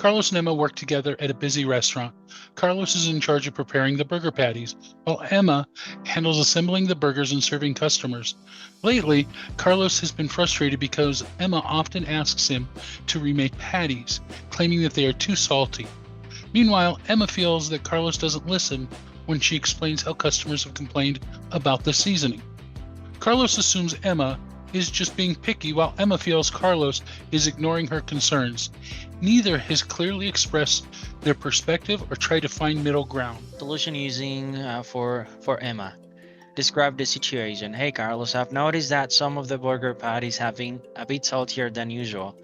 Carlos and Emma work together at a busy restaurant. Carlos is in charge of preparing the burger patties, while Emma handles assembling the burgers and serving customers. Lately, Carlos has been frustrated because Emma often asks him to remake patties, claiming that they are too salty. Meanwhile, Emma feels that Carlos doesn't listen when she explains how customers have complained about the seasoning. Carlos assumes Emma is just being picky, while Emma feels Carlos is ignoring her concerns. Neither has clearly expressed their perspective or tried to find middle ground. Solution using for Emma. Describe the situation. Hey Carlos, I've noticed that some of the burger patties have been a bit saltier than usual,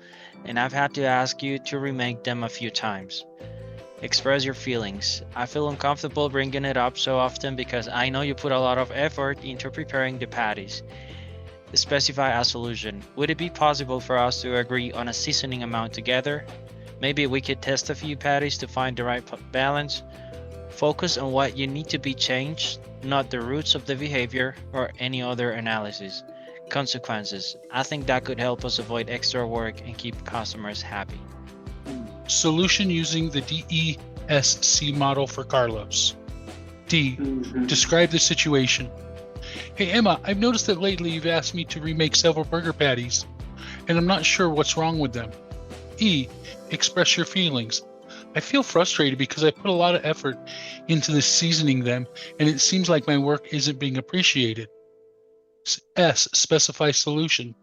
and I've had to ask you to remake them a few times. Express your feelings. I feel uncomfortable bringing it up so often because I know you put a lot of effort into preparing the patties. Specify a solution. Would it be possible for us to agree on a seasoning amount together? Maybe we could test a few patties to find the right balance. Focus on what you need to be changed, not the roots of the behavior or any other analysis. Consequences. I think that could help us avoid extra work and keep customers happy. Solution using the DESC model for Carlos. D. Describe the situation. Hey Emma, I've noticed that lately you've asked me to remake several burger patties, and I'm not sure what's wrong with them. E. Express your feelings. I feel frustrated because I put a lot of effort into this seasoning them, and it seems like my work isn't being appreciated. S. Specify solution.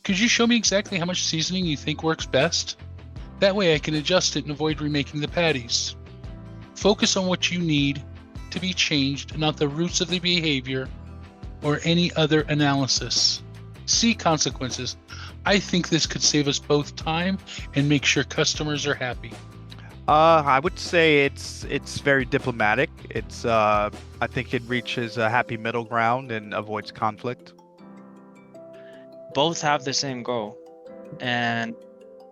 Could you show me exactly how much seasoning you think works best? That way I can adjust it and avoid remaking the patties. Focus on what you need to be changed, not the roots of the behavior or any other analysis. C. Consequences. I think this could save us both time and make sure customers are happy. I would say it's very diplomatic. I think it reaches a happy middle ground and avoids conflict. Both have the same goal, and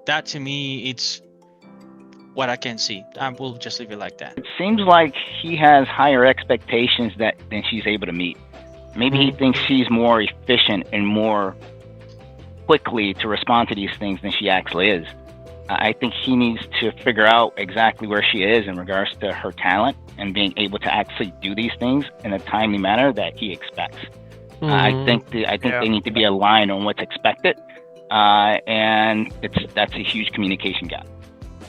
that to me, it's what I can see. I will just leave it like that. It seems like he has higher expectations than she's able to meet. Maybe he thinks she's more efficient and more quickly to respond to these things than she actually is. I think he needs to figure out exactly where she is in regards to her talent and being able to actually do these things in a timely manner that he expects. I think they need to be aligned on what's expected, and that's a huge communication gap.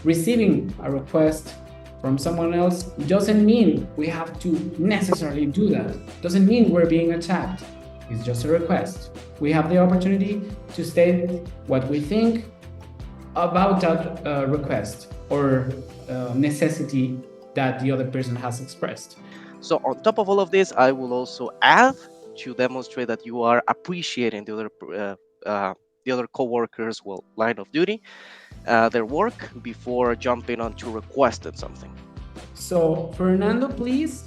Receiving a request from someone else doesn't mean we have to necessarily do that. Doesn't mean we're being attacked. It's just a request. We have the opportunity to state what we think about that request or necessity that the other person has expressed. So on top of all of this, I will also add to demonstrate that you are appreciating the other co-workers' line of duty, their work before jumping on to requesting something. So Fernando, please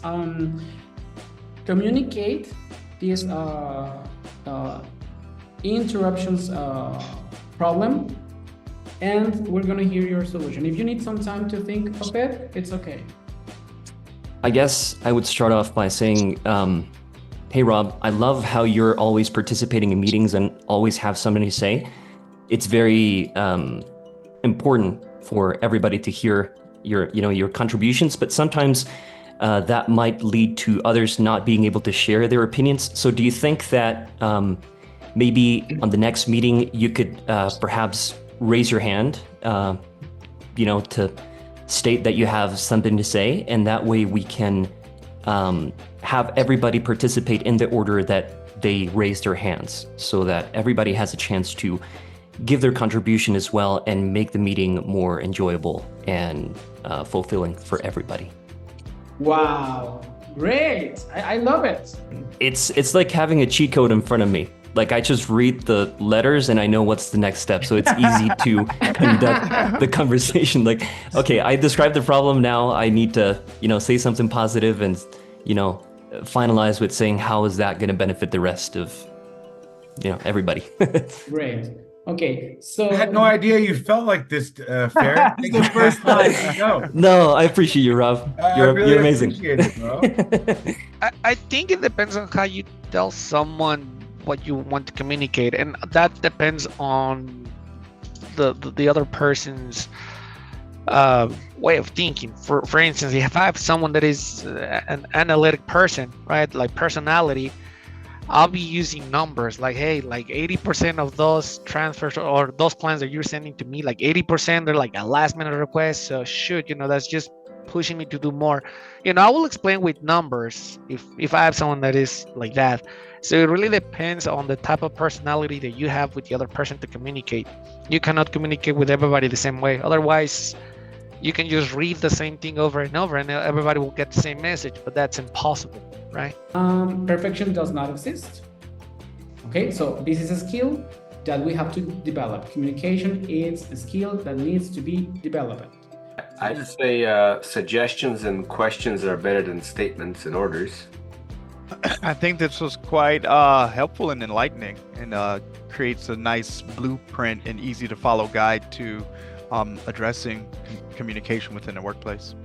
communicate this interruptions problem, and we're gonna hear your solution. If you need some time to think of it, it's okay. I guess I would start off by saying, hey Rob, I love how you're always participating in meetings and always have something to say. It's very important for everybody to hear your contributions, but sometimes that might lead to others not being able to share their opinions. So do you think that maybe on the next meeting you could perhaps raise your hand, to state that you have something to say, and that way we can have everybody participate in the order that they raise their hands, so that everybody has a chance to give their contribution as well and make the meeting more enjoyable and fulfilling for everybody. Wow, great! I love it. It's like having a cheat code in front of me. Like I just read the letters and I know what's the next step. So it's easy to conduct the conversation. Like, okay, I described the problem. Now I need to, say something positive and, finalize with saying how is that going to benefit the rest of, everybody. Great. Okay, so I had no idea you felt like this, Fair. It's the first time I know. No, I appreciate you, Rob. You're amazing. Appreciate it, bro. I think it depends on how you tell someone what you want to communicate, and that depends on the other person's way of thinking. For instance, if I have someone that is an analytic person, right, like personality, I'll be using numbers like, hey, like 80% of those transfers or those plans that you're sending to me, like 80% they're like a last minute request. So shoot, that's just pushing me to do more. I will explain with numbers if I have someone that is like that. So it really depends on the type of personality that you have with the other person to communicate. You cannot communicate with everybody the same way. Otherwise, you can just read the same thing over and over and everybody will get the same message, but that's impossible, right? Perfection does not exist. Okay, so this is a skill that we have to develop. Communication is a skill that needs to be developed. I just say suggestions and questions are better than statements and orders. I think this was quite helpful and enlightening, and creates a nice blueprint and easy to follow guide to addressing communication within the workplace.